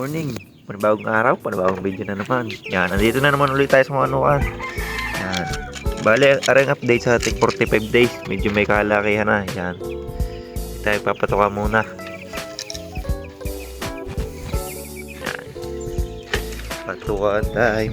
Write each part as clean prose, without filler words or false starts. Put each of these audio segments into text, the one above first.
Morning, panibagong araw, panibagong video na naman. Yan, nandito na naman ulit tayo sa mga anukan. Yan. Bale, arang update sa ating 45 days. Medyo may kalakihan na. Yan. Tayo papatuka muna. Yan. Patukaan time.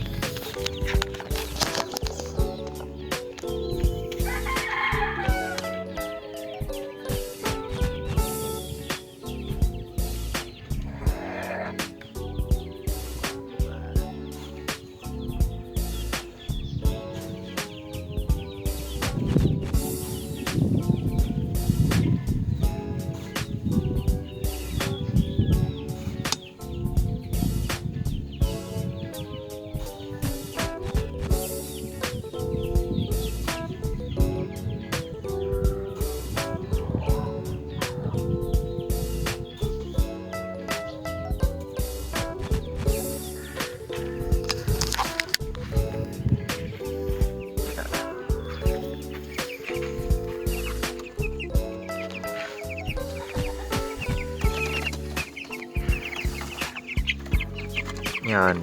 Yan,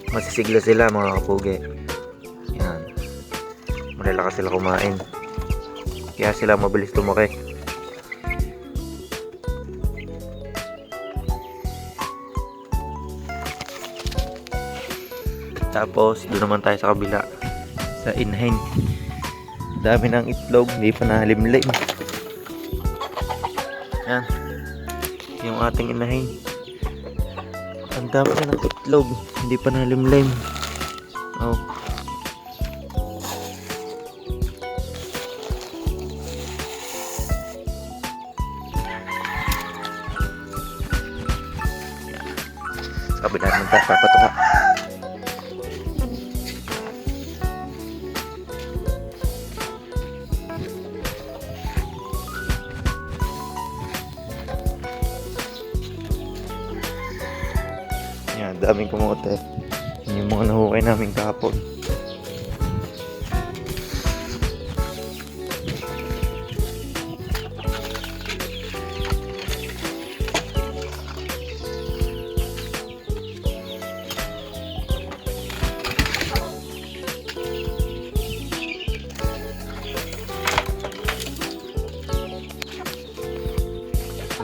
masisigla sila mga kapugi. Yan, malalakas sila kumain, kaya sila mabilis lumaki. Tapos doon naman tayo sa kabila, sa inhen. Dami ng itlog, hindi pa nalimlim. Yan, yung ating inahin. Ang dami na ng itlog, hindi pa nalimlim. Oh. Sa kabila naman tayo papatuka. Yan, daming kumote. Yung mga nahukay namin kahapon.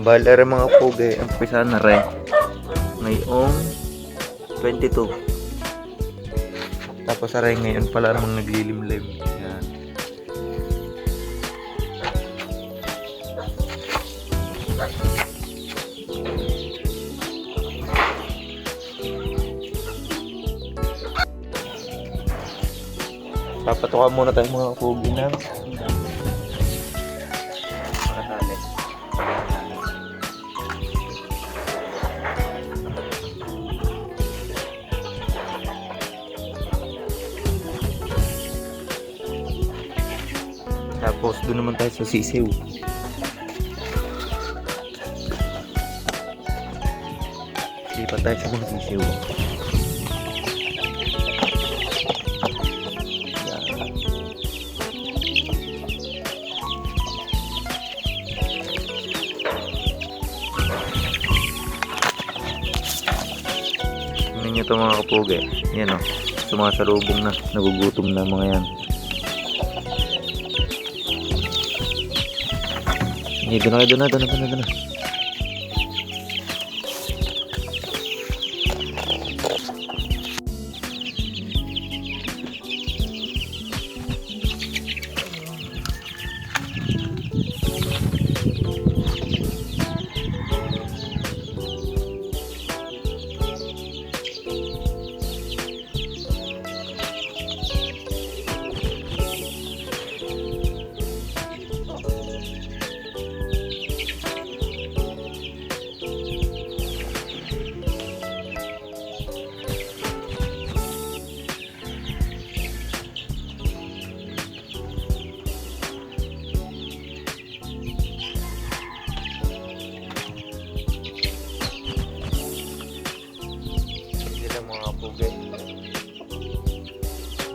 Bale rin mga pugi, ang pisa na rin ngayong 22. Tapos aray ngayon pala namang naglilimlim. Yan. Papatukan muna tayo mga kapugi na makatali. Tapos doon naman tayo sa sisiw. Lipat tayo sa mga sisiw. Yan. Tingnan nyo ito mga kapugi. Yan o. Sumasalubong na. Nagugutom na mga yan. Doon na.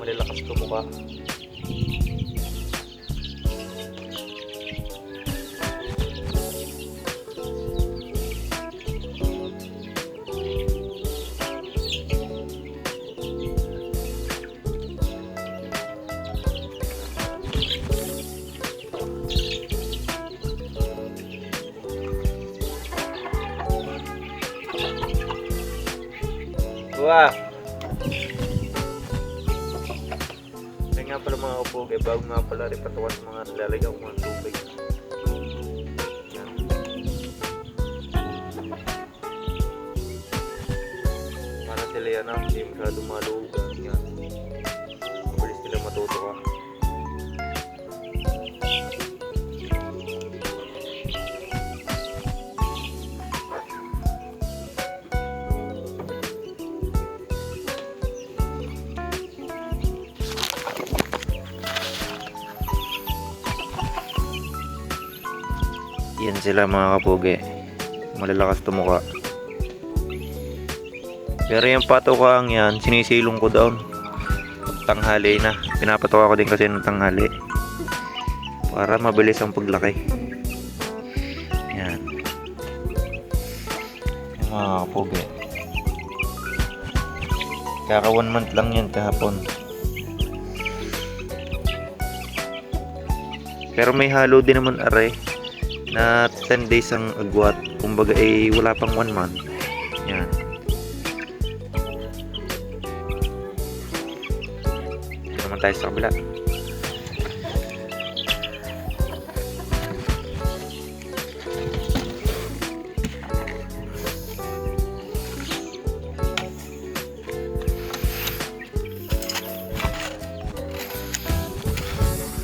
Malalakas tumuka. Wow! Kaya nga pala mga kapogi, bago nga pala rin patuwas mga nilalagyan ko mga tubig. Yan. Para sila yan hindi masyadong malugan. Yan. Mabilis sila matutuwa. Yan sila mga kapugi, malalakas tumuka. Pero yung patukang yan, sinisilong ko doon tanghali na. Pinapatuka ko din kasi ng tanghali para mabilis ang paglaki. Yan yung mga kapugi, kaka 1 month lang yan kahapon. Pero may halo din naman are na 10 days ang agwat, kumbaga wala pang 1 month. Yan. Ito naman tayo sa kabila.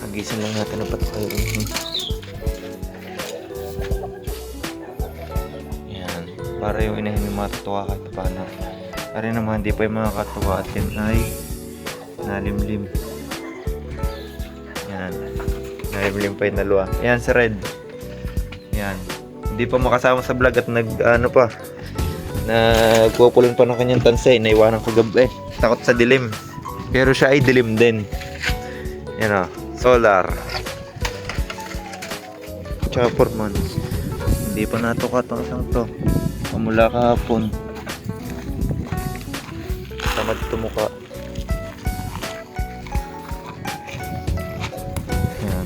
Agisan lang natin ang patukayo. Para yung inahin yung matutuwa kahit paano. Para naman hindi pa yung mga katuwa at yan ay nalimlim. Yan. Nalimlim pa yung dalawa. Yan si Red. Yan. Hindi pa makasama sa vlog at nagpupulong pa ng kanyang tansay. Naiwanan ko gabi. Takot sa dilim. Pero siya ay dilim din. Yan o. Solar. Tsaka 4 months. Hindi pa natuka itong isang to. Mula kahapon tamad tumuka. Yan.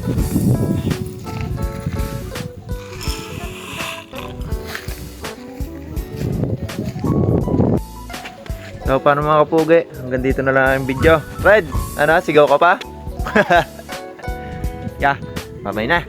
So paano mga kapugi, hanggang dito na lang ang video. Red, ano, sigaw ka pa? Yeah, bye-bye na.